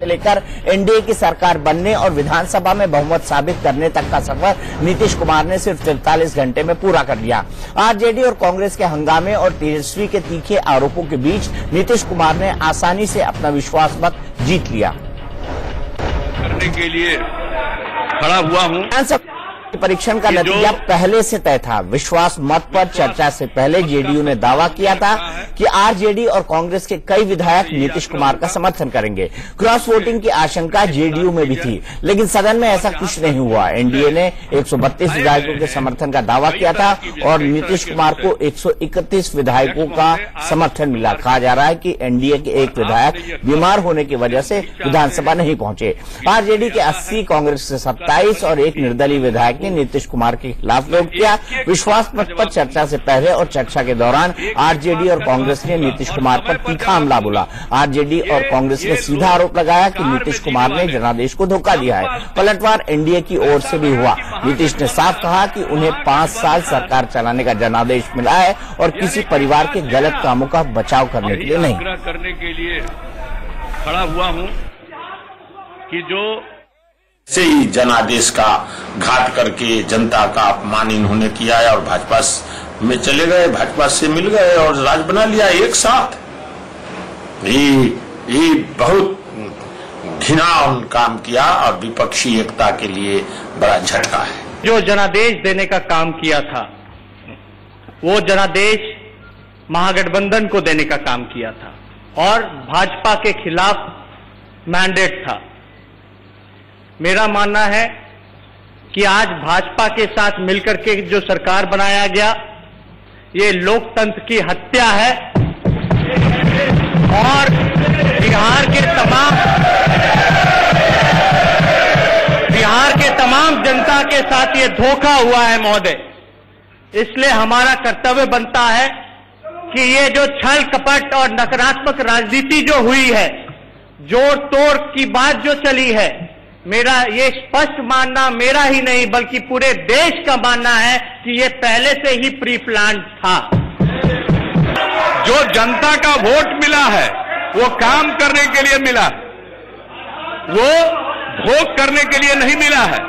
लेकर एनडीए की सरकार बनने और विधानसभा में बहुमत साबित करने तक का सफर नीतीश कुमार ने सिर्फ 43 घंटे में पूरा कर लिया। आरजेडी और कांग्रेस के हंगामे और तेजस्वी के तीखे आरोपों के बीच नीतीश कुमार ने आसानी से अपना विश्वास मत जीत लिया। करने के लिए खड़ा हुआ हूं। परीक्षण का नतीजा पहले से तय था। विश्वास मत पर चर्चा से पहले जेडीयू ने दावा किया था कि आरजेडी और कांग्रेस के कई विधायक नीतीश कुमार का समर्थन करेंगे। क्रॉस वोटिंग की आशंका जेडीयू में भी थी, लेकिन सदन में ऐसा कुछ नहीं हुआ। एनडीए ने 132 विधायकों के समर्थन का दावा किया था और नीतीश कुमार को 131 विधायकों का समर्थन मिला। कहा जा रहा है कि एनडीए के एक विधायक बीमार होने की वजह से विधानसभा नहीं पहुंचे। आरजेडी के 80, कांग्रेस के 27 और एक निर्दलीय विधायक नीतीश कुमार के खिलाफ वोट किया। विश्वास मत पर चर्चा से पहले और चर्चा के दौरान आरजेडी और कांग्रेस ने नीतीश कुमार पर तीखा हमला बोला। आरजेडी और कांग्रेस ने सीधा आरोप लगाया कि नीतीश कुमार ने जनादेश को धोखा दिया है। पलटवार एनडीए की ओर से भी हुआ। नीतीश ने साफ कहा कि उन्हें 5 साल सरकार चलाने का जनादेश मिला है और किसी परिवार के गलत कामों का बचाव करने के लिए नहीं। करने के लिए खड़ा हुआ हूं कि जो से ही जनादेश का घात करके जनता का अपमान इन्होंने किया है और भाजपा में चले गए, भाजपा से मिल गए और राज बना लिया एक साथ। ये बहुत घिनौना काम किया और विपक्षी एकता के लिए बड़ा झटका है। जो जनादेश देने का काम किया था वो जनादेश महागठबंधन को देने का काम किया था और भाजपा के खिलाफ मैंडेट था। मेरा मानना है कि आज भाजपा के साथ मिलकर के जो सरकार बनाया गया ये लोकतंत्र की हत्या है और बिहार के तमाम जनता के साथ ये धोखा हुआ है महोदय। इसलिए हमारा कर्तव्य बनता है कि ये जो छल कपट और नकारात्मक राजनीति जो हुई है, जोड़ तोड़ की बात जो चली है, मेरा ये स्पष्ट मानना मेरा ही नहीं बल्कि पूरे देश का मानना है कि ये पहले से ही प्री प्लान था। जो जनता का वोट मिला है वो काम करने के लिए मिला है, वो भोग करने के लिए नहीं मिला है।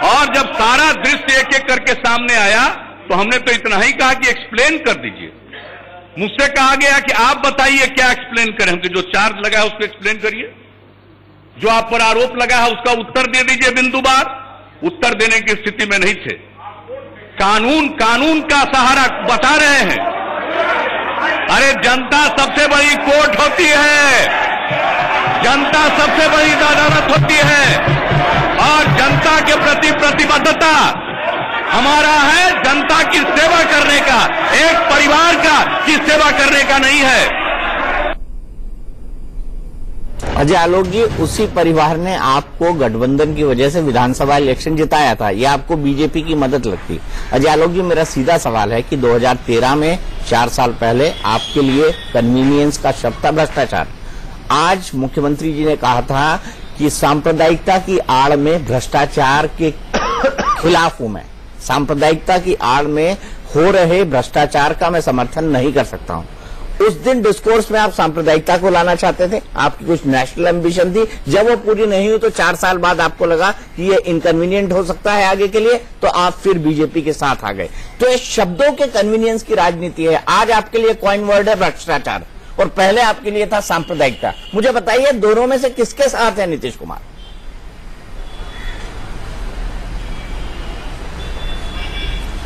और जब सारा दृश्य एक एक करके सामने आया तो हमने तो इतना ही कहा कि एक्सप्लेन कर दीजिए। मुझसे कहा गया कि आप बताइए क्या एक्सप्लेन करें। हम जो चार्ज लगा है उसको एक्सप्लेन करिए, जो आप पर आरोप लगा है उसका उत्तर दे दीजिए बिंदुवार। उत्तर देने की स्थिति में नहीं थे। कानून का सहारा बता रहे हैं। अरे जनता सबसे बड़ी कोर्ट होती है, जनता सबसे बड़ी अदालत होती है और जनता के प्रति प्रतिबद्धता हमारा है जनता की सेवा करने का, एक परिवार की सेवा करने का नहीं है। अजय आलोक जी, उसी परिवार ने आपको गठबंधन की वजह से विधानसभा इलेक्शन जिताया था। ये आपको बीजेपी की मदद लगती। अजय आलोक जी, मेरा सीधा सवाल है कि 2013 में 4 साल पहले आपके लिए कन्वीनियंस का शब्द था भ्रष्टाचार। आज मुख्यमंत्री जी ने कहा था कि सांप्रदायिकता की आड़ में भ्रष्टाचार के खिलाफ हूं मैं। सांप्रदायिकता की आड़ में हो रहे भ्रष्टाचार का मैं समर्थन नहीं कर सकता हूं। उस दिन डिस्कोर्स में आप सांप्रदायिकता को लाना चाहते थे, आपकी कुछ नेशनल एम्बिशन थी। जब वो पूरी नहीं हुई तो 4 साल बाद आपको लगा कि ये इनकन्वीनियंट हो सकता है आगे के लिए, तो आप फिर बीजेपी के साथ आ गए। तो ये शब्दों के कन्वीनियंस की राजनीति है। आज आपके लिए कॉइन वर्ड है भ्रष्टाचार और पहले आपके लिए था सांप्रदायिकता। मुझे बताइए, दोनों में से किसके साथ है नीतीश कुमार?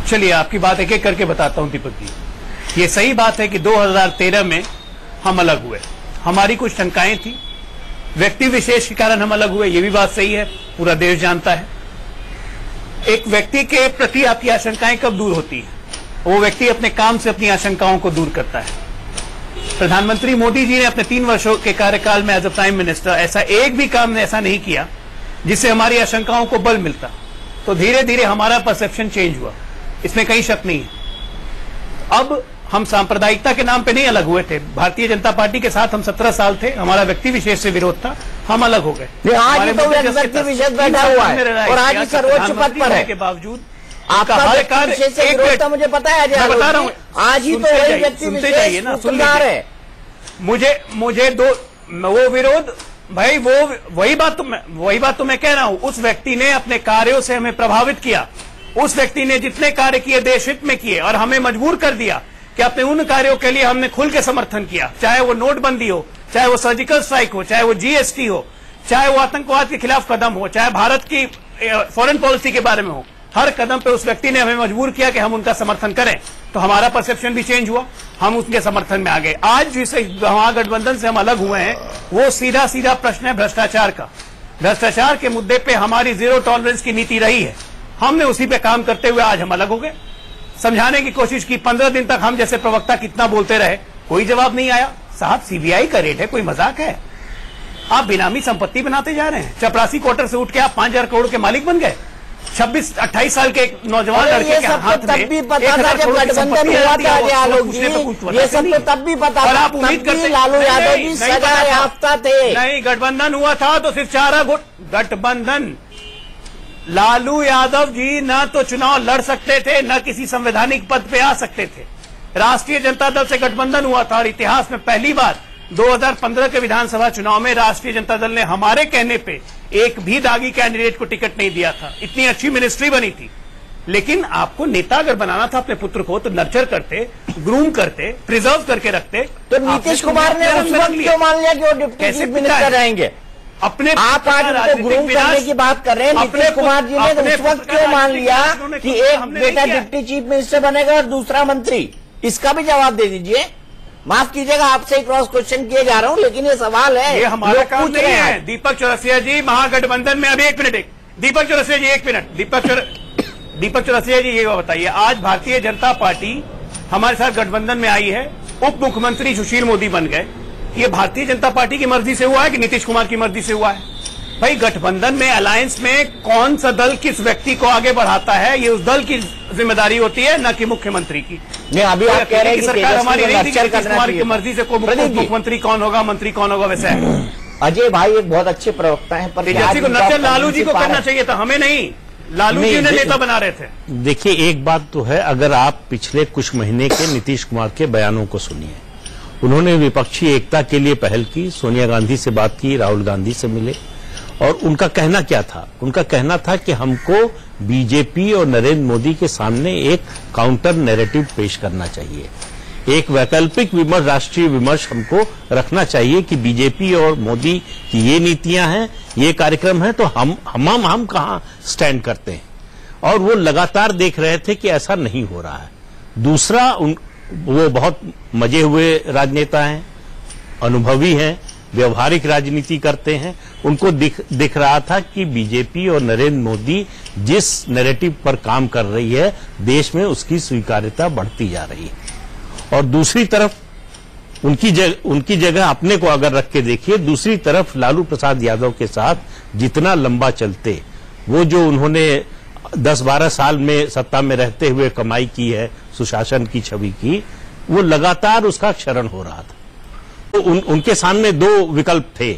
चलिए आपकी बात एक एक करके बताता हूं दीपक जी। ये सही बात है कि 2013 में हम अलग हुए, हमारी कुछ शंकाएं थी, व्यक्ति विशेष के कारण हम अलग हुए, ये भी बात सही है, पूरा देश जानता है। एक व्यक्ति के प्रति आपकी आशंकाएं कब दूर होती है? वो व्यक्ति अपने काम से अपनी आशंकाओं को दूर करता है। प्रधानमंत्री मोदी जी ने अपने 3 वर्षों के कार्यकाल में एज अ प्राइम मिनिस्टर ऐसा एक भी काम ने ऐसा नहीं किया जिससे हमारी आशंकाओं को बल मिलता। तो धीरे धीरे हमारा परसेप्शन चेंज हुआ, इसमें कहीं शक नहीं है। अब हम सांप्रदायिकता के नाम पे नहीं अलग हुए थे। भारतीय जनता पार्टी के साथ हम 17 साल थे, हमारा व्यक्ति विशेष से विरोध था, हम अलग हो गए। आज ही तो व्यक्ति विशेष बैठा हुआ है और आज ही सर्वोच्च पद पर है। के बावजूद आपका व्यक्ति विशेष से विरोध था, मुझे पता है। मैं बता रहा हूँ, आज ही तो वही व्यक्ति विशेष है। मुझे वो विरोध भाई वही बात तो मैं कह रहा हूं। उस व्यक्ति ने अपने कार्यों से हमें प्रभावित किया। उस व्यक्ति ने जितने कार्य किए देश हित में किए और हमें मजबूर कर दिया कि अपने उन कार्यों के लिए हमने खुल के समर्थन किया, चाहे वो नोटबंदी हो, चाहे वो सर्जिकल स्ट्राइक हो, चाहे वो जीएसटी हो, चाहे वो आतंकवाद के खिलाफ कदम हो, चाहे भारत की फॉरेन पॉलिसी के बारे में हो। हर कदम पे उस व्यक्ति ने हमें मजबूर किया कि हम उनका समर्थन करें, तो हमारा परसेप्शन भी चेंज हुआ, हम उसके समर्थन में आ गए। आज जिस महागठबंधन से हम अलग हुए हैं वो सीधा सीधा प्रश्न है भ्रष्टाचार का। भ्रष्टाचार के मुद्दे पे हमारी जीरो टॉलरेंस की नीति रही है, हमने उसी पे काम करते हुए आज हम अलग हो गए। समझाने की कोशिश की, 15 दिन तक हम जैसे प्रवक्ता कितना बोलते रहे, कोई जवाब नहीं आया। साहब सीबीआई का रेट है, कोई मजाक है? आप बेनामी संपत्ति बनाते जा रहे हैं। चपरासी क्वार्टर से उठ के आप 5,000 करोड़ के मालिक बन गए। 26-28 साल के एक नौजवान लड़के के हाथ में तब भी पता था जब गठबंधन हुआ था आलोक जी, ये सब तो तब भी पता था। आप उम्मीद करते लालू यादव जी सजा याफ्ता थे। नहीं, गठबंधन हुआ था तो सिर्फ 4 गठबंधन। लालू यादव जी न तो चुनाव लड़ सकते थे, न किसी संवैधानिक पद पे आ सकते थे। राष्ट्रीय जनता दल से गठबंधन हुआ था और इतिहास में पहली बार 2015 के विधानसभा चुनाव में राष्ट्रीय जनता दल ने हमारे कहने पे एक भी दागी कैंडिडेट को टिकट नहीं दिया था। इतनी अच्छी मिनिस्ट्री बनी थी। लेकिन आपको नेता अगर बनाना था अपने पुत्र को तो नर्चर करते, ग्रूम करते, प्रिजर्व करके रखते। तो नीतीश कुमार ने उस वक्त क्यों मान लिया कि वो डिप्टी चीफ मिनिस्टर रहेंगे? अपने आप आज उनको ग्रूम करने की बात कर रहे हैं। नीतीश कुमार जी ने उस वक्त क्यों मान लिया कि एक बेटा डिप्टी चीफ मिनिस्टर बनेगा और दूसरा मंत्री? इसका भी जवाब दे दीजिए। माफ कीजिएगा, आपसे ही क्रॉस क्वेश्चन किए जा रहा हूं, लेकिन ये सवाल है, ये हमारा काम नहीं है। दीपक चौरसिया जी, महागठबंधन में अभी एक मिनट, दीपक चौरसिया जी एक मिनट, दीपक चौरसिया जी ये बताइए, आज भारतीय जनता पार्टी हमारे साथ गठबंधन में आई है, उप मुख्यमंत्री सुशील मोदी बन गए। ये भारतीय जनता पार्टी की मर्जी से हुआ है कि नीतीश कुमार की मर्जी से हुआ है? भाई गठबंधन में, अलायंस में कौन सा दल किस व्यक्ति को आगे बढ़ाता है, ये उस दल की जिम्मेदारी होती है, न कि मुख्यमंत्री की। नहीं, अभी आप कह रहे हैं कि सरकार हमारी नहीं थी, नीतीश कुमार की मर्जी से मुख्यमंत्री कौन होगा, मंत्री कौन होगा, वैसा है। अजय भाई एक बहुत अच्छे प्रवक्ता हैं, पर तेजस्वी को नर्चर लालू जी को करना चाहिए था, हमें नहीं। लालू जी ने नेता बना रहे थे। देखिए, एक बात तो है, अगर आप पिछले कुछ महीने के नीतीश कुमार के बयानों को सुनिए, उन्होंने विपक्षी एकता के लिए पहल की, सोनिया गांधी से बात की, राहुल गांधी से मिले, और उनका कहना क्या था? उनका कहना था कि हमको बीजेपी और नरेंद्र मोदी के सामने एक काउंटर नैरेटिव पेश करना चाहिए, एक वैकल्पिक विमर्श, राष्ट्रीय विमर्श हमको रखना चाहिए कि बीजेपी और मोदी की ये नीतियां हैं, ये कार्यक्रम है, तो हम कहाँ स्टैंड करते हैं। और वो लगातार देख रहे थे कि ऐसा नहीं हो रहा है। दूसरा, वो बहुत मजे हुए राजनेता हैं, अनुभवी हैं, व्यवहारिक राजनीति करते हैं। उनको दिख रहा था कि बीजेपी और नरेंद्र मोदी जिस नैरेटिव पर काम कर रही है, देश में उसकी स्वीकार्यता बढ़ती जा रही है। और दूसरी तरफ उनकी जगह अपने को अगर रख के देखिए, दूसरी तरफ लालू प्रसाद यादव के साथ जितना लंबा चलते, वो जो उन्होंने 10-12 साल में सत्ता में रहते हुए कमाई की है, सुशासन की छवि की, वो लगातार उसका क्षरण हो रहा था। तो उनके सामने 2 विकल्प थे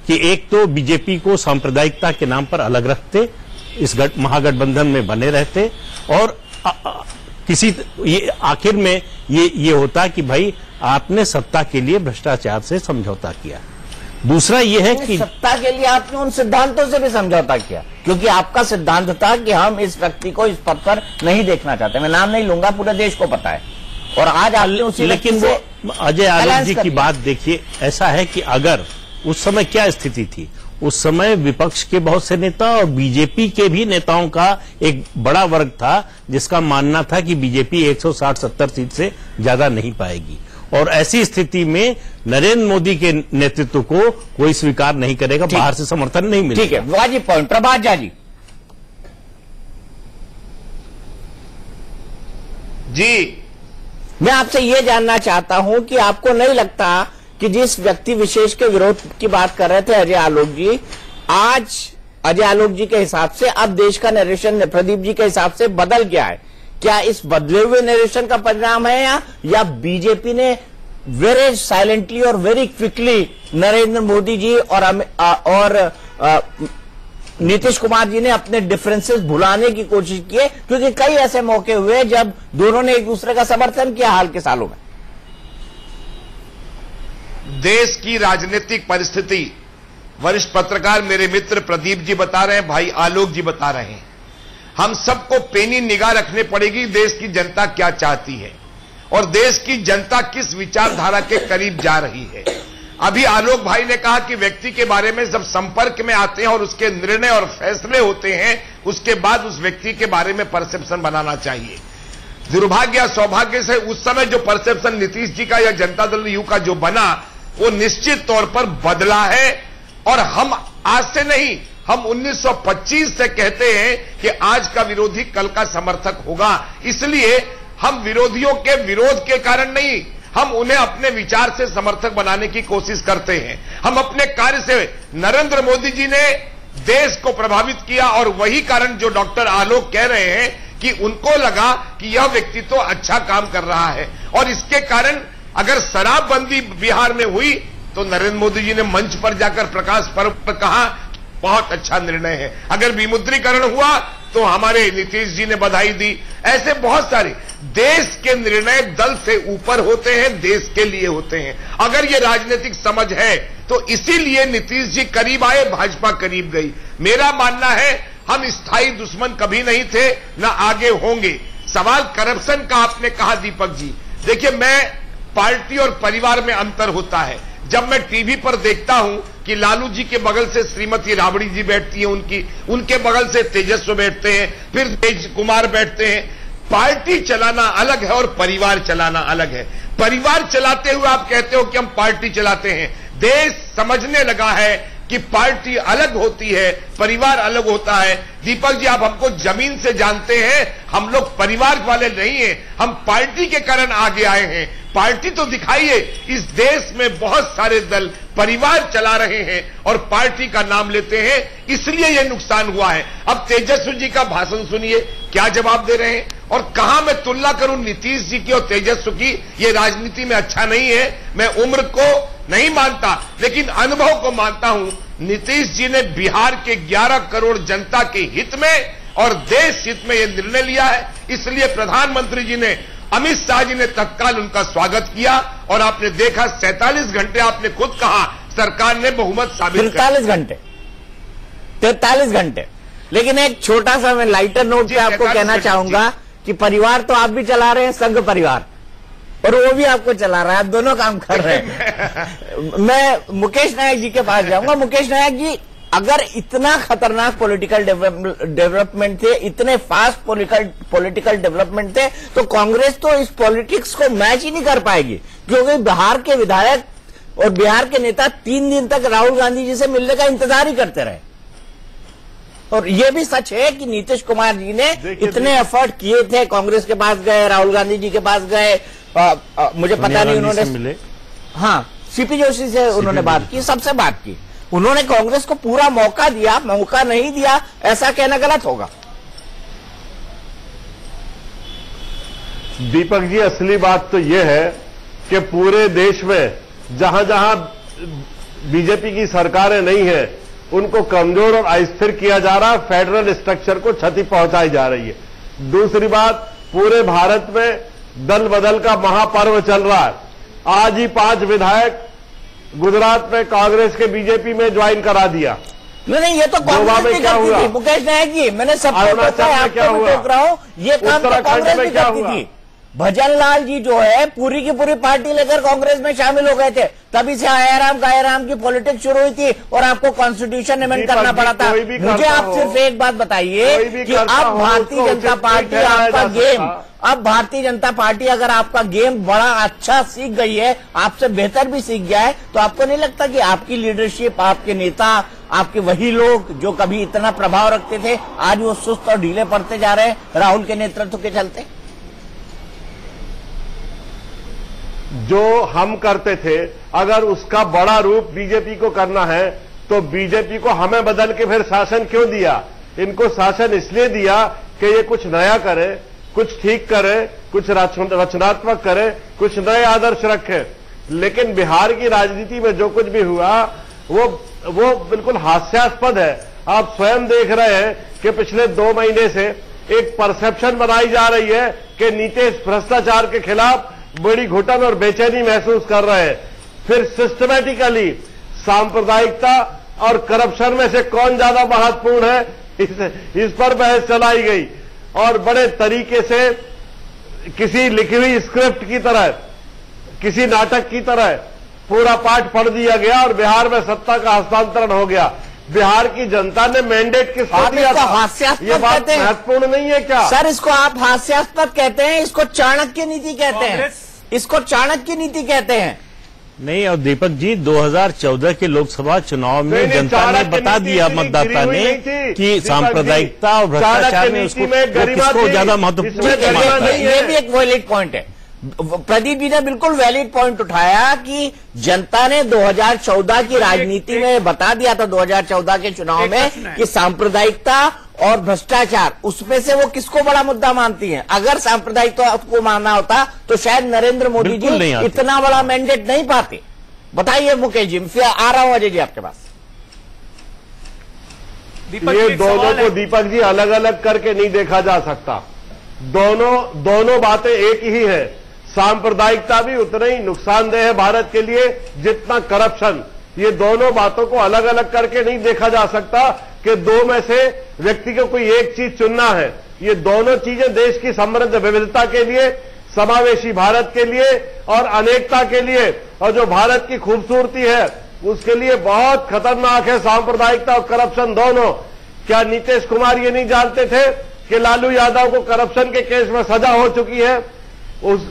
कि एक तो बीजेपी को सांप्रदायिकता के नाम पर अलग रखते, इस महागठबंधन में बने रहते, और आखिर में ये होता कि भाई आपने सत्ता के लिए भ्रष्टाचार से समझौता किया। दूसरा ये है कि सत्ता के लिए आपने उन सिद्धांतों से भी समझौता किया, क्योंकि आपका सिद्धांत था कि हम इस व्यक्ति को इस पद पर नहीं देखना चाहते। मैं नाम नहीं लूंगा, पूरे देश को पता है। और आज आपने उसी, लेकिन वो अजय आलोक जी की बात देखिए, ऐसा है कि अगर उस समय क्या स्थिति थी, उस समय विपक्ष के बहुत से नेता और बीजेपी के भी नेताओं का एक बड़ा वर्ग था जिसका मानना था कि बीजेपी 160-70 सीट से ज्यादा नहीं पाएगी, और ऐसी स्थिति में नरेंद्र मोदी के नेतृत्व को कोई स्वीकार नहीं करेगा, बाहर से समर्थन नहीं मिलेगा। ठीक है, वाजिब पॉइंट। प्रभात झा जी, मैं आपसे ये जानना चाहता हूं कि आपको नहीं लगता कि जिस व्यक्ति विशेष के विरोध की बात कर रहे थे अजय आलोक जी, आज अजय आलोक जी के हिसाब से अब देश का नरेशन प्रदीप जी के हिसाब से बदल गया है? क्या इस बदले हुए नरेशन का परिणाम है या बीजेपी ने वेरी साइलेंटली और वेरी क्विकली नरेंद्र मोदी जी और नीतीश कुमार जी ने अपने डिफरेंसेस भुलाने की कोशिश की है? क्योंकि कई ऐसे मौके हुए जब दोनों ने एक दूसरे का समर्थन किया हाल के सालों में। देश की राजनीतिक परिस्थिति वरिष्ठ पत्रकार मेरे मित्र प्रदीप जी बता रहे हैं, भाई आलोक जी बता रहे हैं, हम सबको पेनी निगाह रखने पड़ेगी देश की जनता क्या चाहती है और देश की जनता किस विचारधारा के करीब जा रही है। अभी आलोक भाई ने कहा कि व्यक्ति के बारे में जब संपर्क में आते हैं और उसके निर्णय और फैसले होते हैं, उसके बाद उस व्यक्ति के बारे में परसेप्शन बनाना चाहिए। दुर्भाग्य या सौभाग्य से उस समय जो परसेप्शन नीतीश जी का या जनता दल यू का जो बना, वो निश्चित तौर पर बदला है। और हम आज से नहीं, हम 1925 से कहते हैं कि आज का विरोधी कल का समर्थक होगा। इसलिए हम विरोधियों के विरोध के कारण नहीं, हम उन्हें अपने विचार से समर्थक बनाने की कोशिश करते हैं। हम अपने कार्य से, नरेंद्र मोदी जी ने देश को प्रभावित किया और वही कारण जो डॉक्टर आलोक कह रहे हैं कि उनको लगा कि यह व्यक्ति तो अच्छा काम कर रहा है। और इसके कारण अगर शराबबंदी बिहार में हुई तो नरेंद्र मोदी जी ने मंच पर जाकर प्रकाश पर्व पर कहा बहुत अच्छा निर्णय है। अगर विमुद्रीकरण हुआ तो हमारे नीतीश जी ने बधाई दी। ऐसे बहुत सारे देश के निर्णय दल से ऊपर होते हैं, देश के लिए होते हैं। अगर ये राजनीतिक समझ है तो इसीलिए नीतीश जी करीब आए, भाजपा करीब गई। मेरा मानना है हम स्थायी दुश्मन कभी नहीं थे, न आगे होंगे। सवाल करप्शन का आपने कहा दीपक जी, देखिए मैं पार्टी और परिवार में अंतर होता है। जब मैं टीवी पर देखता हूं कि लालू जी के बगल से श्रीमती राबड़ी जी बैठती हैं, उनके बगल से तेजस्वी बैठते हैं, फिर तेज कुमार बैठते हैं। पार्टी चलाना अलग है और परिवार चलाना अलग है। परिवार चलाते हुए आप कहते हो कि हम पार्टी चलाते हैं। देश समझने लगा है कि पार्टी अलग होती है, परिवार अलग होता है। दीपक जी, आप हमको जमीन से जानते हैं, हम लोग परिवार वाले नहीं हैं, हम पार्टी के कारण आगे आए हैं। पार्टी तो दिखाइए, इस देश में बहुत सारे दल परिवार चला रहे हैं और पार्टी का नाम लेते हैं, इसलिए यह नुकसान हुआ है। अब तेजस्वी जी का भाषण सुनिए, क्या जवाब दे रहे हैं। और कहां मैं तुलना करूं नीतीश जी की और तेजस्वी की, ये राजनीति में अच्छा नहीं है। मैं उम्र को नहीं मानता, लेकिन अनुभव को मानता हूं। नीतीश जी ने बिहार के 11 करोड़ जनता के हित में और देश हित में यह निर्णय लिया है। इसलिए प्रधानमंत्री जी ने, अमित शाह जी ने तत्काल उनका स्वागत किया और आपने देखा 47 घंटे, आपने खुद कहा सरकार ने बहुमत साबित कर 43 घंटे। लेकिन एक छोटा सा मैं लाइटर नोट पे आपको कहना चाहूंगा कि परिवार तो आप भी चला रहे हैं, संघ परिवार, और वो भी आपको चला रहा है, आप दोनों काम कर रहे हैं। मैं मुकेश नायक जी के पास जाऊंगा। मुकेश नायक जी, अगर इतना खतरनाक पॉलिटिकल डेवलपमेंट थे, इतने फास्ट पॉलिटिकल डेवलपमेंट थे, तो कांग्रेस तो इस पॉलिटिक्स को मैच ही नहीं कर पाएगी, क्योंकि बिहार के विधायक और बिहार के नेता 3 दिन तक राहुल गांधी जी से मिलने का इंतजार ही करते रहे। और यह भी सच है कि नीतीश कुमार जी ने इतने एफर्ट किए थे, कांग्रेस के पास गए, राहुल गांधी जी के पास गए, मुझे पता नहीं उन्होंने, हाँ, सीपी जोशी से उन्होंने बात की, सबसे बात की। उन्होंने कांग्रेस को पूरा मौका दिया, मौका नहीं दिया ऐसा कहना गलत होगा। दीपक जी, असली बात तो यह है कि पूरे देश में जहां जहां बीजेपी की सरकारें नहीं है, उनको कमजोर और अस्थिर किया जा रहा है, फेडरल स्ट्रक्चर को क्षति पहुंचाई जा रही है। दूसरी बात, पूरे भारत में दल बदल का महापर्व चल रहा है। आज ही 5 विधायक गुजरात में कांग्रेस के बीजेपी में ज्वाइन करा दिया। नहीं, ये तो कांग्रेस भी करती थी मुकेश नायक जी, मैंने सबको टोक रहा हूं, ये काम तो कांग्रेस भी करती थी। भजन लाल जी जो है पूरी की पूरी पार्टी लेकर कांग्रेस में शामिल हो गए थे, तभी से आयाराम की पॉलिटिक्स शुरू हुई थी और आपको कॉन्स्टिट्यूशन अमेंड करना पड़ा था। मुझे आप सिर्फ एक बात बताइए कि अब भारतीय जनता पार्टी आपका गेम, अब भारतीय जनता पार्टी अगर आपका गेम बड़ा अच्छा सीख गई है, आपसे बेहतर भी सीख गया है, तो आपको नहीं लगता कि आपकी लीडरशिप, आपके नेता, आपके वही लोग जो कभी इतना प्रभाव रखते थे, आज वो सुस्त और ढीले पड़ते जा रहे हैं राहुल के नेतृत्व के चलते? जो हम करते थे, अगर उसका बड़ा रूप बीजेपी को करना है, तो बीजेपी को हमें बदल के फिर शासन क्यों दिया? इनको शासन इसलिए दिया कि ये कुछ नया करे, कुछ ठीक करे, कुछ रचनात्मक करे, कुछ नए आदर्श रखे। लेकिन बिहार की राजनीति में जो कुछ भी हुआ वो बिल्कुल हास्यास्पद है। आप स्वयं देख रहे हैं कि पिछले 2 महीने से एक परसेप्शन बनाई जा रही है कि नीतीश भ्रष्टाचार के खिलाफ बड़ी घुटन और बेचैनी महसूस कर रहे हैं। फिर सिस्टमैटिकली सांप्रदायिकता और करप्शन में से कौन ज्यादा महत्वपूर्ण है, इस पर बहस चलाई गई और बड़े तरीके से किसी लिखी हुई स्क्रिप्ट की तरह, किसी नाटक की तरह पूरा पाठ पढ़ दिया गया और बिहार में सत्ता का हस्तांतरण हो गया। बिहार की जनता ने मैंडेट किसको दिया था? हास्यास्पद ये बात कहते हैं। महत्वपूर्ण नहीं है क्या? सर, इसको आप हास्यास्पद कहते हैं, इसको चाणक्य नीति कहते हैं, इसको चाणक्य नीति कहते हैं। नहीं, और दीपक जी 2014 के लोकसभा चुनाव में जनता ने बता दिया, मतदाता ने, कि सांप्रदायिकता और भ्रष्टाचार में उसको किसको ज्यादा महत्वपूर्ण। ये भी एक वैलिड पॉइंट है। प्रदीप जी ने बिल्कुल वैलिड पॉइंट उठाया कि जनता ने 2014 की राजनीति में बता दिया था, 2014 के चुनाव में, कि सांप्रदायिकता और भ्रष्टाचार, उसमें से वो किसको बड़ा मुद्दा मानती हैं। अगर सांप्रदायिकता को मानना होता तो शायद नरेंद्र मोदी जी इतना बड़ा मैंडेट नहीं पाते। बताइए मुकेश जी, फिर आ रहा हूं अजय जी आपके पास। ये दोनों को दीपक जी अलग अलग करके नहीं देखा जा सकता। दोनों बातें एक ही है। सांप्रदायिकता भी उतना ही नुकसानदेह है भारत के लिए जितना करप्शन। ये दोनों बातों को अलग अलग करके नहीं देखा जा सकता कि दो में से व्यक्ति को कोई एक चीज चुनना है। ये दोनों चीजें देश की समृद्ध विविधता के लिए, समावेशी भारत के लिए और अनेकता के लिए, और जो भारत की खूबसूरती है उसके लिए बहुत खतरनाक है सांप्रदायिकता और करप्शन दोनों। क्या नीतीश कुमार ये नहीं जानते थे कि लालू यादव को करप्शन के केस में सजा हो चुकी है?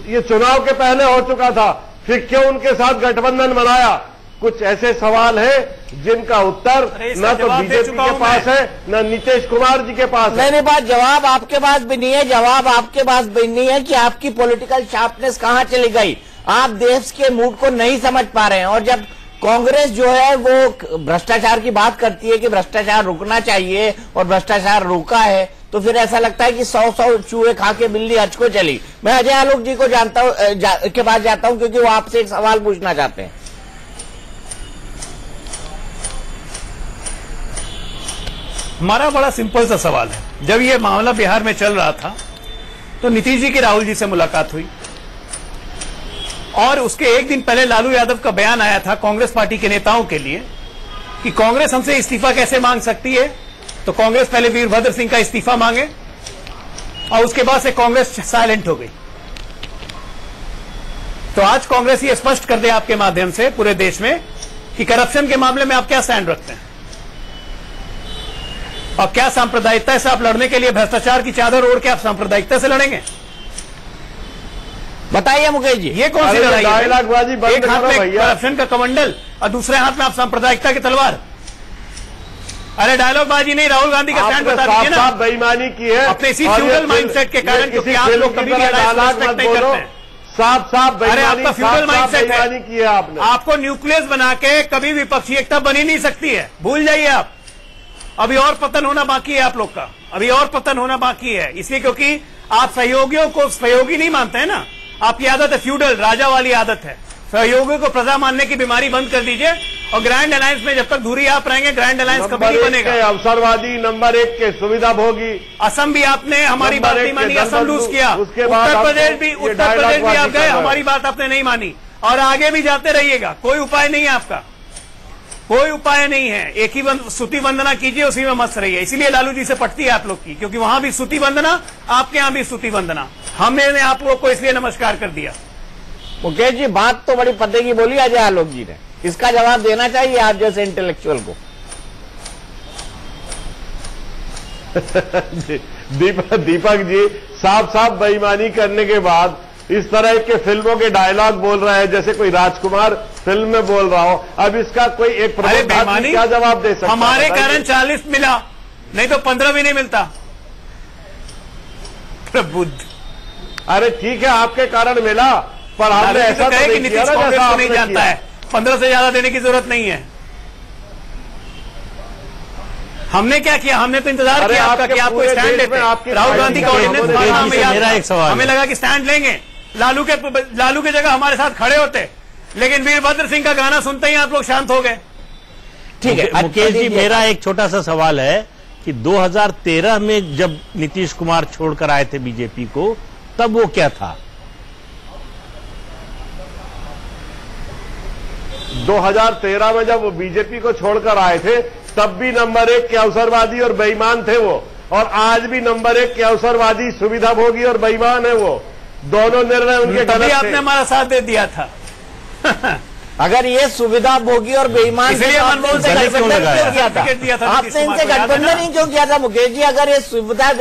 ये चुनाव के पहले हो चुका था, फिर क्यों उनके साथ गठबंधन बनाया? कुछ ऐसे सवाल हैं जिनका उत्तर न तो बीजेपी के पास है न नीतीश कुमार जी के पास है। नहीं, बात जवाब आपके पास भी नहीं है, जवाब आपके पास भी नहीं है कि आपकी पॉलिटिकल शार्पनेस कहां चली गई। आप देश के मूड को नहीं समझ पा रहे हैं। और जब कांग्रेस जो है वो भ्रष्टाचार की बात करती है कि भ्रष्टाचार रुकना चाहिए और भ्रष्टाचार रुका है, तो फिर ऐसा लगता है कि 100 चूहे खा के बिल्ली हज को चली। मैं अजय आलोक जी को जानता हूं, के पास जाता हूं, क्योंकि वो आपसे एक सवाल पूछना चाहते हैं। हमारा बड़ा सिंपल सा सवाल है। जब ये मामला बिहार में चल रहा था तो नीतीश जी की राहुल जी से मुलाकात हुई और उसके एक दिन पहले लालू यादव का बयान आया था कांग्रेस पार्टी के नेताओं के लिए कि कांग्रेस हमसे इस्तीफा कैसे मांग सकती है। तो कांग्रेस पहले वीरभद्र सिंह का इस्तीफा मांगे और उसके बाद से कांग्रेस साइलेंट हो गई। तो आज कांग्रेस ये स्पष्ट कर दे आपके माध्यम से पूरे देश में कि करप्शन के मामले में आप क्या स्टैंड रखते हैं और क्या सांप्रदायिकता से आप लड़ने के लिए भ्रष्टाचार की चादर ओढ़ के आप सांप्रदायिकता से लड़ेंगे? बताइए मुकेश जी, ये कौन सी लड़ाई है? एक हाथ में करप्शन का कमंडल और दूसरे हाथ में आप सांप्रदायिकता की तलवार। अरे डायलॉग बाजी नहीं, राहुल गांधी का स्टैंड बता दीजिए ना। बेईमानी की है अपने इसी फ्यूडल माइंडसेट के कारण, क्योंकि आप लोग कभी भी रेस्पेक्ट नहीं करते हैं। साफ अरे आपका फ्यूडल माइंडसेट बेईमानी की है आपने। आपको न्यूक्लियस बना के कभी विपक्षी एकता बनी नहीं सकती है, भूल जाइए आप। अभी और पतन होना बाकी है आप लोग का, अभी और पतन होना बाकी है। इसलिए क्योंकि आप सहयोगियों को सहयोगी नहीं मानते हैं ना। आपकी आदत है फ्यूडल, राजा वाली आदत है। सहयोगियों को प्रजा मानने की बीमारी बंद कर दीजिए और ग्रैंड अलायंस में जब तक दूरी आप रहेंगे, ग्रैंड अलायंस कभी नहीं बनेगा। अवसरवादी नंबर 1 के सुविधा भोगी। असम भी आपने हमारी बात नहीं मानी, असम लूज किया। उत्तर प्रदेश भी आप गए, हमारी बात आपने नहीं मानी और आगे भी जाते रहिएगा। कोई उपाय नहीं है आपका, कोई उपाय नहीं है। एक ही स्तुति वंदना कीजिए, उसी में मस्त रहिए। इसीलिए लालू जी से पटती है आप लोग की, क्योंकि वहां भी स्तुति वंदना, आपके यहां भी स्तुति वंदना। हमने आप लोग को इसलिए नमस्कार कर दिया। मुकेश जी, बात तो बड़ी पते की बोली अजय आलोक जी ने, इसका जवाब देना चाहिए आप जैसे इंटेलेक्चुअल को। दीपक जी साफ बेईमानी करने के बाद इस तरह के फिल्मों के डायलॉग बोल रहे हैं जैसे कोई राजकुमार फिल्म में बोल रहा हो। अब इसका कोई एक प्रबंधक क्या जवाब दे सकता? हमारे कारण 40 मिला, नहीं तो 15 भी नहीं मिलता। प्रबुद्ध, अरे ठीक है आपके कारण मिला, पर हमने ऐसा तो नहीं किया ना जैसा आपने नहीं जानता है। 15 से ज्यादा देने की जरूरत नहीं है। हमने क्या किया? हमने तो इंतजार किया आपका कि आपको स्टैंड लेते। राहुल गांधी का ऑर्डिनेंस हमें लगा कि स्टैंड लेंगे, लालू के जगह हमारे साथ खड़े होते, लेकिन वीरभद्र सिंह का गाना सुनते ही आप लोग शांत हो गए। ठीक है मुकेश जी, मेरा एक छोटा सा सवाल है कि 2013 में जब नीतीश कुमार छोड़कर आए थे बीजेपी को, तब वो क्या था? 2013 में जब वो बीजेपी को छोड़कर आए थे तब भी नंबर 1 के अवसरवादी और बेईमान थे वो, और आज भी नंबर 1 के अवसरवादी, सुविधाभोगी और बेईमान है वो। दोनों निर्णय उनके गलत थे। आपने हमारा साथ दे दिया था। अगर ये सुविधा भोगी और बेईमान इसलिए मनमोहन सिंह गठबंधन क्यों किया था? आपने इनसे गठबंधन ही क्यों किया था मुकेश जी? अगर ये सुविधा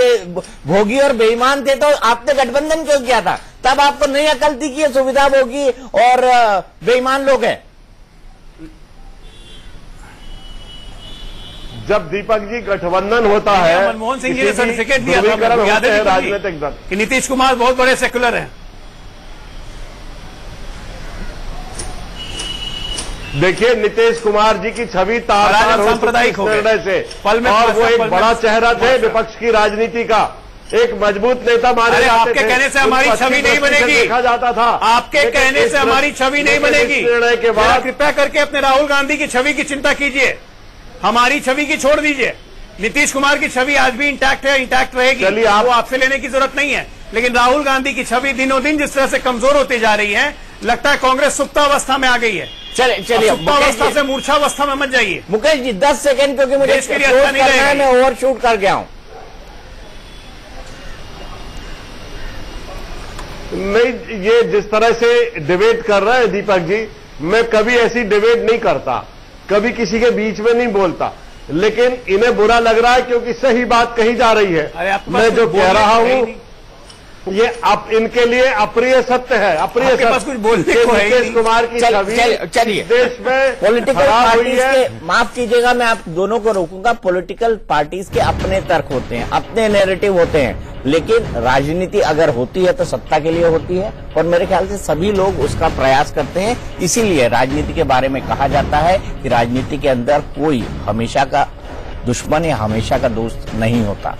भोगी और बेईमान थे तो आपने गठबंधन क्यों किया था? तब आपको नहीं अकल थी कि ये सुविधा भोगी और बेईमान लोग हैं। जब दीपक जी गठबंधन होता है, मनमोहन सिंह जी ने सर्टिफिकेट दिया था राजनीतिक दल कि नीतीश कुमार बहुत बड़े सेकुलर हैं। देखिए नीतीश कुमार जी की छवि तार-तार हो सांप्रदायिक निर्णय से, में और वो एक बड़ा चेहरा थे विपक्ष की राजनीति का, एक मजबूत नेता माने जाते थे। आपके कहने से हमारी छवि नहीं बनेगी, देखा जाता था। आपके कहने से हमारी छवि नहीं बनेगी। निर्णय के बाद कृपया करके अपने राहुल गांधी की छवि की चिंता कीजिए, हमारी छवि की छोड़ दीजिए। नीतीश कुमार की छवि आज भी इंटैक्ट है, इंटैक्ट रहेगी, चलिए वो आपसे लेने की जरूरत नहीं है। लेकिन राहुल गांधी की छवि दिनों दिन जिस तरह से कमजोर होती जा रही है, लगता है कांग्रेस सुप्तावस्था में आ गई है। चलिए सुप्तावस्था से मूर्छावस्था में मत जाइए। मुकेश जी 10 सेकंड, क्योंकि मुझे देश के लिए अच्छा नहीं रहेगा। मैं ओवर शूट कर गया हूं। नहीं, ये जिस तरह से डिबेट कर रहे हैं दीपक जी, मैं कभी ऐसी डिबेट नहीं करता, कभी किसी के बीच में नहीं बोलता, लेकिन इन्हें बुरा लग रहा है क्योंकि सही बात कही जा रही है। मैं जो कह रहा हूं ये आप इनके लिए अप्रिय सत्य है, अप्रिय सत्य। कुछ बोलने को है नीतीश कुमार की छवि चलिए देश में पॉलिटिकल पार्टीज के, माफ कीजिएगा मैं आप दोनों को रोकूंगा, पॉलिटिकल पार्टीज के अपने तर्क होते हैं, अपने नैरेटिव होते हैं, लेकिन राजनीति अगर होती है तो सत्ता के लिए होती है, और मेरे ख्याल से सभी लोग उसका प्रयास करते हैं। इसीलिए राजनीति के बारे में कहा जाता है कि राजनीति के अंदर कोई हमेशा का दुश्मन या हमेशा का दोस्त नहीं होता।